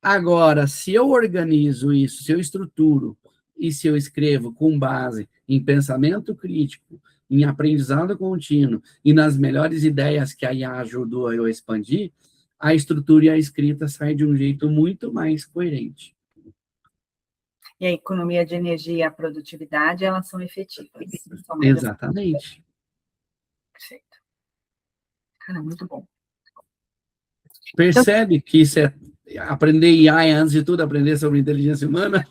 Agora, se eu organizo isso, se eu estruturo e se eu escrevo com base em pensamento crítico, em aprendizado contínuo e nas melhores ideias que a IA ajudou eu a expandir, a estrutura e a escrita saem de um jeito muito mais coerente. E a economia de energia e a produtividade, elas são efetivas. São mais Exatamente. perfeito. Cara, muito bom. Então, Percebe que isso é aprender IA é, antes de tudo, aprender sobre inteligência humana?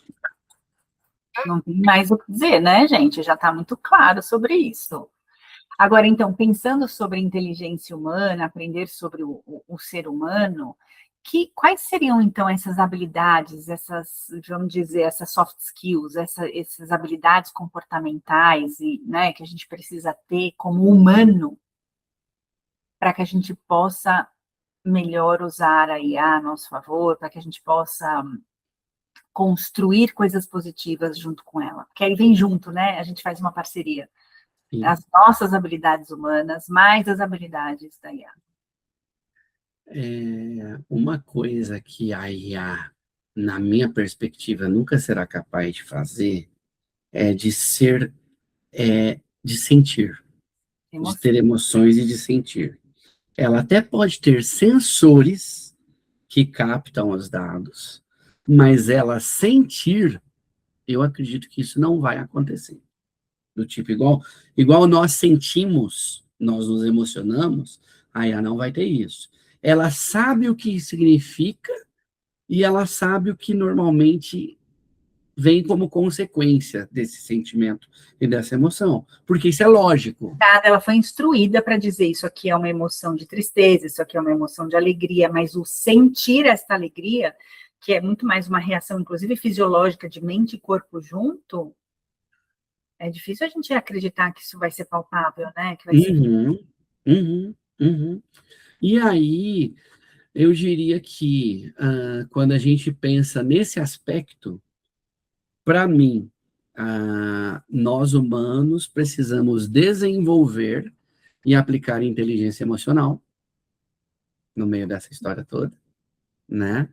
não tem mais o que dizer, né, gente? Já está muito claro sobre isso. Agora, então, pensando sobre inteligência humana, aprender sobre o ser humano, quais seriam, então, essas habilidades, essas, vamos dizer, essas soft skills, essas habilidades comportamentais, e, né, que a gente precisa ter como humano para que a gente possa melhor usar a IA a nosso favor, para que a gente possa construir coisas positivas junto com ela. Porque aí vem junto, né? A gente faz uma parceria. Sim. As nossas habilidades humanas, mais as habilidades da IA. Uma coisa que a IA, na minha perspectiva, nunca será capaz de fazer é de ser, de sentir, de Emoção. ter emoções e de sentir. Ela até pode ter sensores que captam os dados, mas ela sentir, eu acredito que isso não vai acontecer. Do tipo, igual nós sentimos, nós nos emocionamos, a IA não vai ter isso. ela sabe o que significa e ela sabe o que normalmente vem como consequência desse sentimento e dessa emoção, porque isso é lógico. Ela foi instruída para dizer isso aqui é uma emoção de tristeza, isso aqui é uma emoção de alegria, mas o sentir essa alegria, que é muito mais uma reação, inclusive fisiológica, de mente e corpo junto, é difícil a gente acreditar que isso vai ser palpável, né? Que vai ser... Uhum, uhum, uhum. E aí, eu diria que quando a gente pensa nesse aspecto, para mim, nós humanos precisamos desenvolver e aplicar inteligência emocional no meio dessa história toda, né?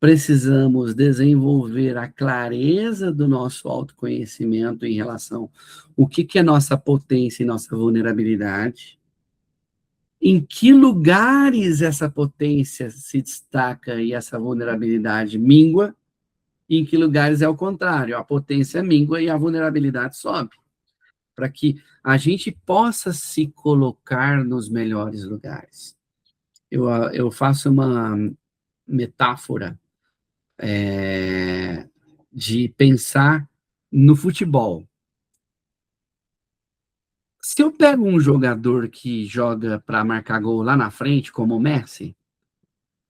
Precisamos desenvolver a clareza do nosso autoconhecimento em relação ao que é nossa potência e nossa vulnerabilidade, em que lugares essa potência se destaca e essa vulnerabilidade mingua, e em que lugares é o contrário, a potência mingua e a vulnerabilidade sobe, para que a gente possa se colocar nos melhores lugares. Eu faço uma metáfora de pensar no futebol. Se eu pego um jogador que joga para marcar gol lá na frente, como o Messi,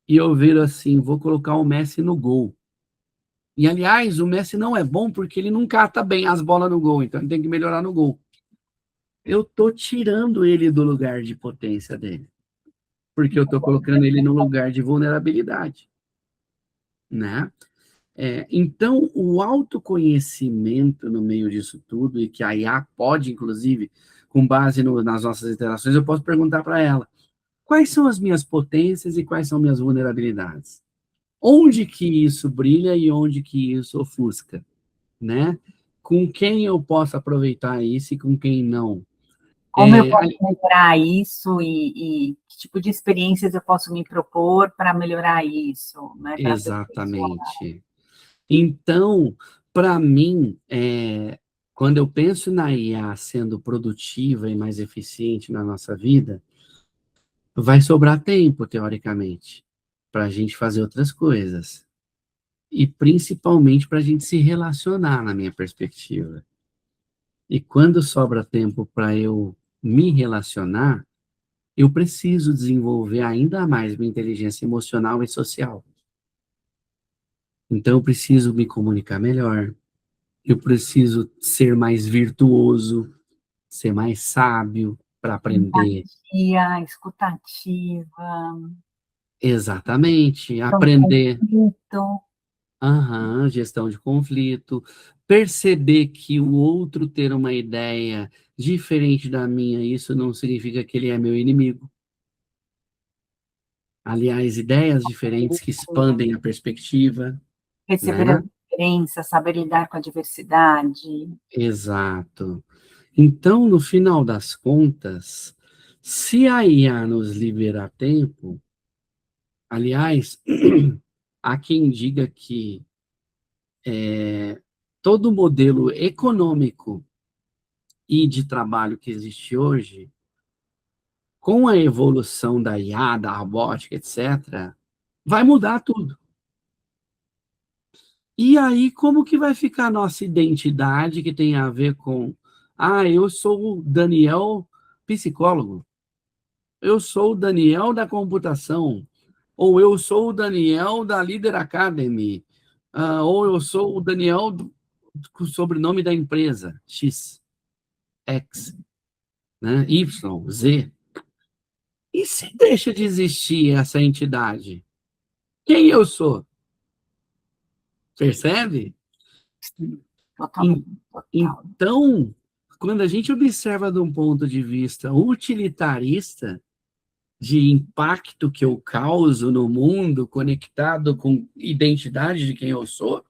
e eu viro assim, vou colocar o Messi no gol. E, aliás, o Messi não é bom porque ele não cata bem as bolas no gol, então ele tem que melhorar no gol. Eu estou tirando ele do lugar de potência dele, porque eu estou colocando ele no lugar de vulnerabilidade, né? Então, o autoconhecimento no meio disso tudo, e que a IA pode, inclusive, com base nas nossas interações, eu posso perguntar para ela, quais são as minhas potências e quais são minhas vulnerabilidades? Onde que isso brilha e onde que isso ofusca, né? Com quem eu posso aproveitar isso e com quem não? Como eu posso melhorar isso e que tipo de experiências eu posso me propor para melhorar isso, né? Para aperfeiçoar. Exatamente. Então, para mim, quando eu penso na IA sendo produtiva e mais eficiente na nossa vida, vai sobrar tempo, teoricamente, para a gente fazer outras coisas. E principalmente para a gente se relacionar, na minha perspectiva. E quando sobra tempo para eu me relacionar, eu preciso desenvolver ainda mais minha inteligência emocional e social. Então, eu preciso me comunicar melhor, eu preciso ser mais virtuoso, ser mais sábio para aprender. Empatia, escutativa, Exatamente, então, aprender. conflito. Aham, gestão de conflito, perceber que o outro ter uma ideia diferente da minha, isso não significa que ele é meu inimigo. Aliás, ideias diferentes que expandem a perspectiva, Receber né? as diferenças, saber lidar com a diversidade. Exato. Então, no final das contas, se a IA nos liberar tempo, aliás, há quem diga que todo modelo econômico e de trabalho que existe hoje, com a evolução da IA, da robótica, etc., vai mudar tudo. E aí, como que vai ficar a nossa identidade que tem a ver com, eu sou o Daniel psicólogo, eu sou o Daniel da computação, ou eu sou o Daniel da Leader Academy, ou eu sou o Daniel com o sobrenome da empresa, X, X, né, Y, Z. E se deixa de existir essa entidade? Quem eu sou? Percebe? Totalmente, total. Então, quando a gente observa de um ponto de vista utilitarista, de impacto que eu causo no mundo, conectado com identidade de quem eu sou,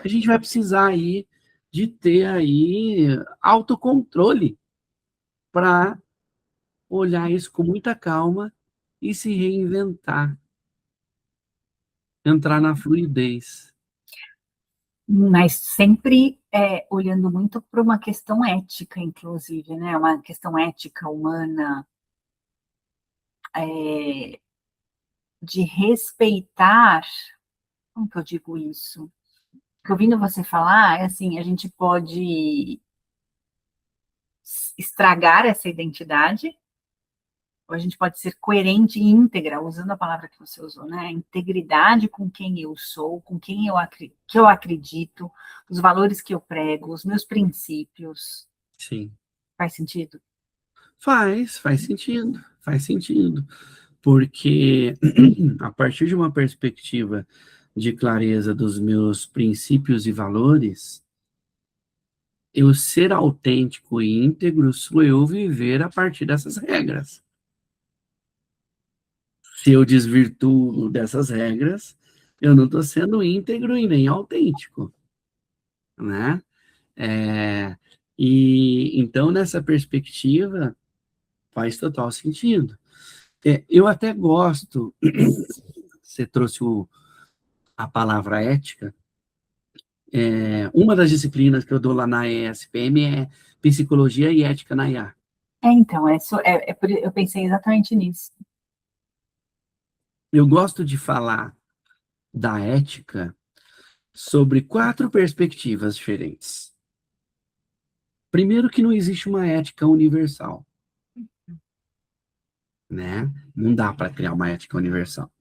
a gente vai precisar aí de ter aí autocontrole para olhar isso com muita calma e se reinventar, entrar na fluidez. Mas sempre olhando muito para uma questão ética, inclusive, né? Uma questão ética humana, de respeitar, como que eu digo isso? Porque ouvindo você falar, é assim, a gente pode estragar essa identidade, ou a gente pode ser coerente e íntegra, usando a palavra que você usou, né? A integridade com quem eu sou, com quem que eu acredito, os valores que eu prego, os meus princípios. Sim. Faz sentido? Faz sentido, faz sentido. Porque a partir de uma perspectiva de clareza dos meus princípios e valores, eu ser autêntico e íntegro sou eu viver a partir dessas regras. Se eu desvirtuo dessas regras, eu não estou sendo íntegro e nem autêntico, né? E então, nessa perspectiva, faz total sentido. Eu até gosto, você trouxe a palavra ética. Uma das disciplinas que eu dou lá na ESPM é Psicologia e Ética na IA. Então, eu pensei exatamente nisso. Eu gosto de falar da ética sobre 4 perspectivas diferentes. Primeiro, que não existe uma ética universal, né? Não dá para criar uma ética universal,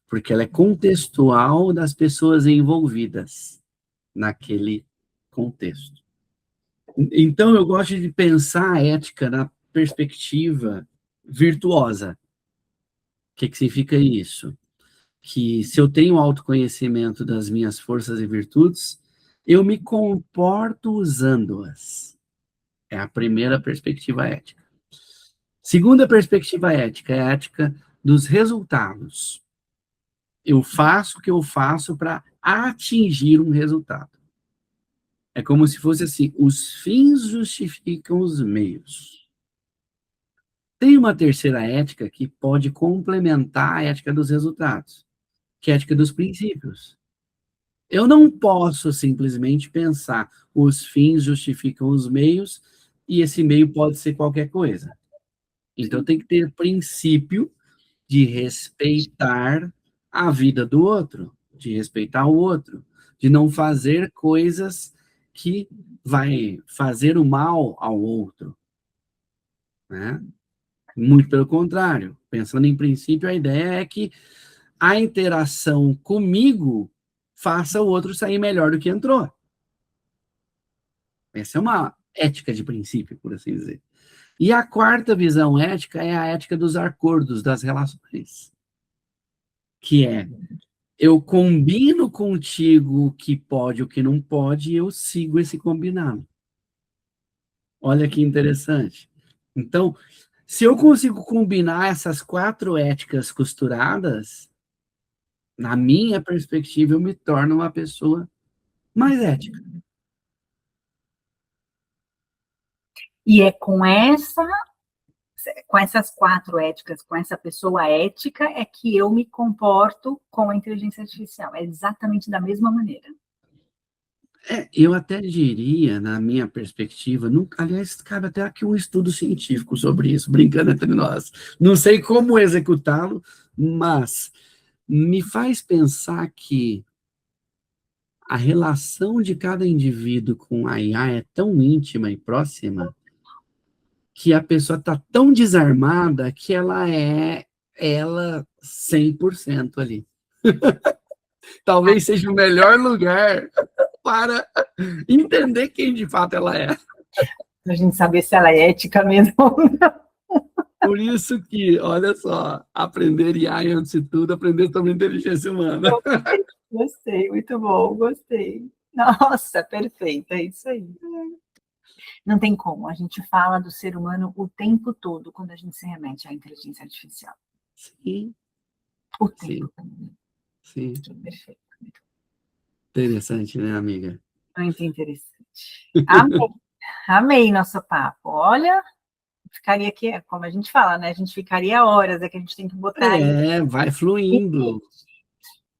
porque ela é contextual das pessoas envolvidas naquele contexto. Então, eu gosto de pensar a ética na perspectiva virtuosa. O que significa isso? Que se eu tenho autoconhecimento das minhas forças e virtudes, eu me comporto usando-as. É a primeira perspectiva ética. Segunda perspectiva ética é a ética dos resultados. Eu faço o que eu faço para atingir um resultado. É como se fosse assim, os fins justificam os meios. Tem uma terceira ética que pode complementar a ética dos resultados, que é a ética dos princípios. Eu não posso simplesmente pensar os fins justificam os meios e esse meio pode ser qualquer coisa. Então tem que ter princípio de respeitar a vida do outro, de respeitar o outro, de não fazer coisas que vai fazer o mal ao outro, né? Muito pelo contrário, pensando em princípio, a ideia é que a interação comigo faça o outro sair melhor do que entrou. Essa é uma ética de princípio, por assim dizer. E a quarta visão ética é a ética dos acordos, das relações, que é eu combino contigo o que pode e o que não pode e eu sigo esse combinado. Olha que interessante. Então, se eu consigo combinar essas 4 éticas costuradas, na minha perspectiva, eu me torno uma pessoa mais ética. E é com essas 4 éticas, com essa pessoa ética, é que eu me comporto com a inteligência artificial. É exatamente da mesma maneira. Eu até diria, na minha perspectiva, aliás, cabe até aqui um estudo científico sobre isso, brincando entre nós. Não sei como executá-lo, mas me faz pensar que a relação de cada indivíduo com a IA é tão íntima e próxima que a pessoa está tão desarmada que ela é ela 100% ali. Talvez seja o melhor lugar para entender quem de fato ela é. Para a gente saber se ela é ética mesmo. Por isso que, olha só, aprender IA e, antes de tudo, aprender sobre inteligência humana. Gostei, muito bom, gostei. Nossa, perfeito, é isso aí. Não tem como, a gente fala do ser humano o tempo todo quando a gente se remete à inteligência artificial. Sim, O sim, tempo todo. sim. Perfeito. Interessante, né, amiga? Muito interessante. Amei, amei nosso papo. Olha, ficaria aqui, como a gente fala, né? A gente ficaria horas, é que a gente tem que botar aí. Vai fluindo.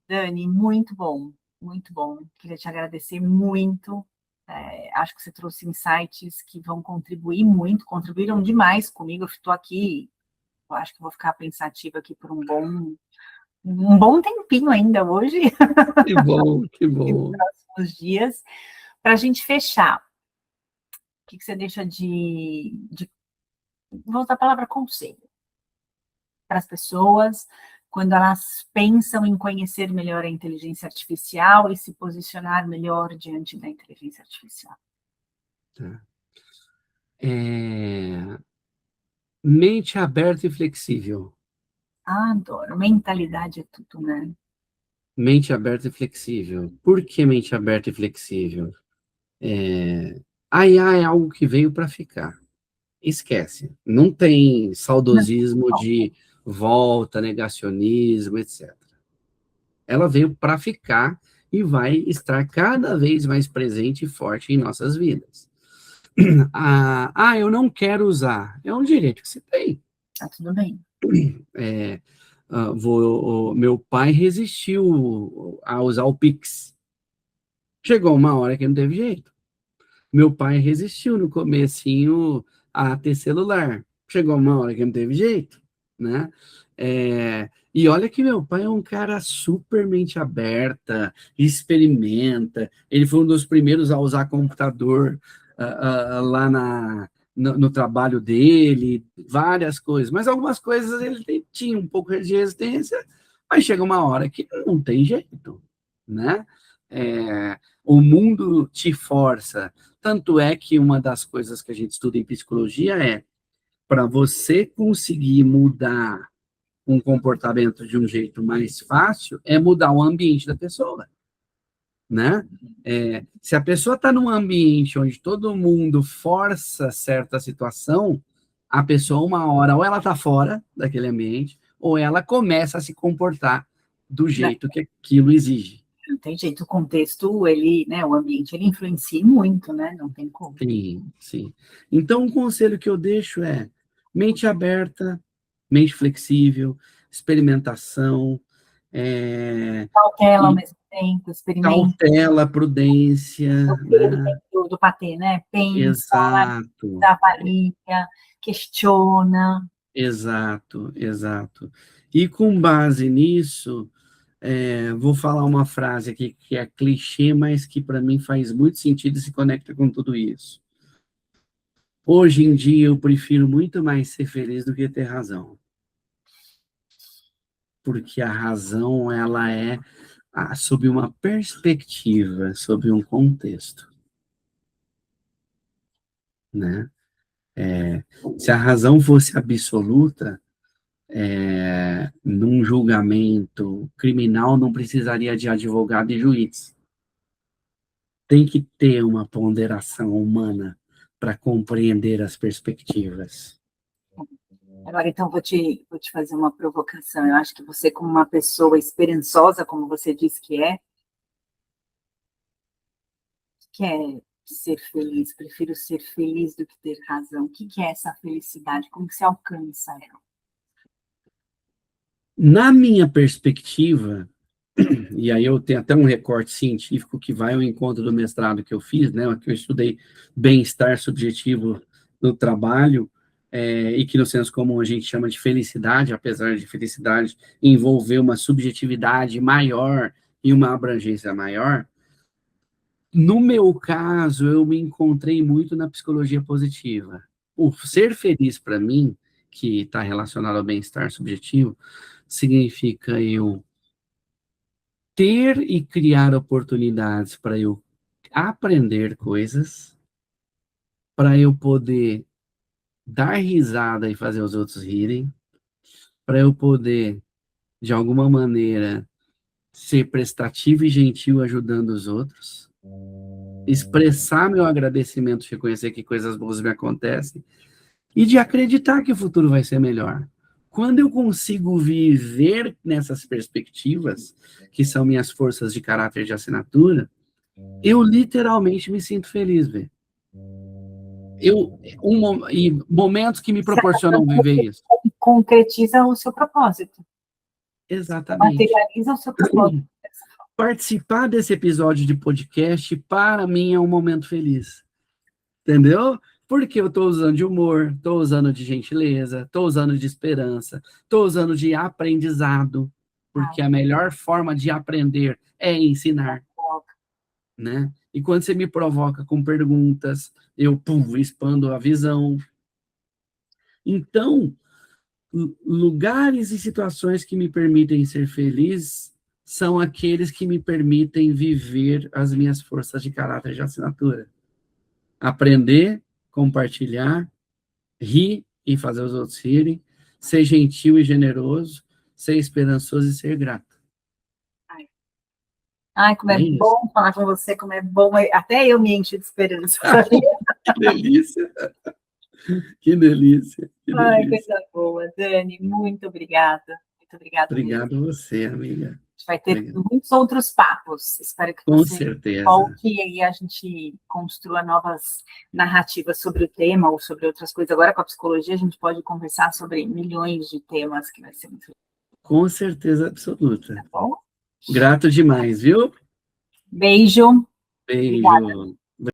Dani, muito bom, muito bom. Queria te agradecer muito. Acho que você trouxe insights que vão contribuir muito, contribuíram demais comigo. Eu estou aqui Eu acho que vou ficar pensativa aqui por um bom tempinho ainda hoje, Que bom, que nos bom. próximos dias, para a gente fechar. O que você deixa vou usar a palavra conselho, para as pessoas, quando elas pensam em conhecer melhor a inteligência artificial e se posicionar melhor diante da inteligência artificial? Tá. Mente aberta e flexível. Adoro. Mentalidade é tudo, né? Mente aberta e flexível. Por que mente aberta e flexível? A IA é algo que veio para ficar. Esquece. Não tem saudosismo de volta, negacionismo, etc. Ela veio para ficar e vai estar cada vez mais presente e forte em nossas vidas. Eu não quero usar. É um direito que você tem. Tá tudo bem. Meu pai resistiu a usar o Pix. Chegou uma hora que não teve jeito. Meu pai resistiu no comecinho a ter celular. Chegou uma hora que não teve jeito, né? E olha que meu pai é um cara super mente aberta, experimenta. Ele foi um dos primeiros a usar computador lá no trabalho dele, várias coisas. Mas algumas coisas ele tinha um pouco de resistência, mas chega uma hora que não tem jeito, né? O mundo te força. Tanto é que uma das coisas que a gente estuda em psicologia é para você conseguir mudar um comportamento de um jeito mais fácil, é mudar o ambiente da pessoa, né? Se a pessoa está num ambiente onde todo mundo força certa situação, a pessoa, uma hora, ou ela está fora daquele ambiente, ou ela começa a se comportar do jeito que aquilo exige. Não tem jeito, o contexto, ele, né, o ambiente, ele influencia muito, né? Não tem como. Sim, sim. Então, o conselho que eu deixo é mente aberta, mente flexível, experimentação, Cautela ao e mesmo tempo, experimenta. cautela, prudência, O né? do patê, né? Pensa, Exato, avalia, questiona. exato, exato. E com base nisso, vou falar uma frase aqui que é clichê, mas que para mim faz muito sentido e se conecta com tudo isso. Hoje em dia, eu prefiro muito mais ser feliz do que ter razão. Porque a razão, ela é sob uma perspectiva, sob um contexto, né? Se a razão fosse absoluta, num julgamento criminal não precisaria de advogado e juiz. Tem que ter uma ponderação humana para compreender as perspectivas. Agora, então, vou te fazer uma provocação. Eu acho que você, como uma pessoa esperançosa, como você disse que é ser feliz, prefiro ser feliz do que ter razão. O que é essa felicidade? Como que se alcança ela? Na minha perspectiva, e aí eu tenho até um recorte científico que vai ao encontro do mestrado que eu fiz, né, que eu estudei bem-estar subjetivo no trabalho, e que no senso comum a gente chama de felicidade, apesar de felicidade envolver uma subjetividade maior e uma abrangência maior. No meu caso, eu me encontrei muito na psicologia positiva. O ser feliz, para mim, que está relacionado ao bem-estar subjetivo, significa eu ter e criar oportunidades para eu aprender coisas, para eu poder dar risada e fazer os outros rirem, para eu poder, de alguma maneira, ser prestativo e gentil ajudando os outros, expressar meu agradecimento, reconhecer que coisas boas me acontecem e de acreditar que o futuro vai ser melhor. Quando eu consigo viver nessas perspectivas, que são minhas forças de caráter de assinatura, eu literalmente me sinto feliz, velho. E momentos que me proporcionam viver isso. Concretiza o seu propósito. Exatamente. Materializa o seu propósito. Participar desse episódio de podcast, para mim, é um momento feliz. Entendeu? Porque eu estou usando de humor, estou usando de gentileza, estou usando de esperança, estou usando de aprendizado, porque Ai, a melhor forma de aprender é ensinar, ó, né? E quando você me provoca com perguntas, eu, pum, expando a visão. Então, lugares e situações que me permitem ser feliz são aqueles que me permitem viver as minhas forças de caráter de assinatura. Aprender, compartilhar, rir e fazer os outros rirem, ser gentil e generoso, ser esperançoso e ser grato. ai. Ai, como é É isso. bom falar com você, como é bom. Até eu me encho de esperança, sabia? Que delícia, que delícia, que Ai, delícia. coisa boa, Dani, muito obrigada. Muito obrigada mesmo. Obrigado a você, amiga. A gente vai ter Obrigado. muitos outros papos. Espero que Com você certeza. volte e aí a gente construa novas narrativas sobre o tema ou sobre outras coisas. Agora, com a psicologia, a gente pode conversar sobre milhões de temas, que vai ser muito legal, Com certeza tá absoluta. bom? Grato demais, viu? Beijo. Obrigada. Beijo.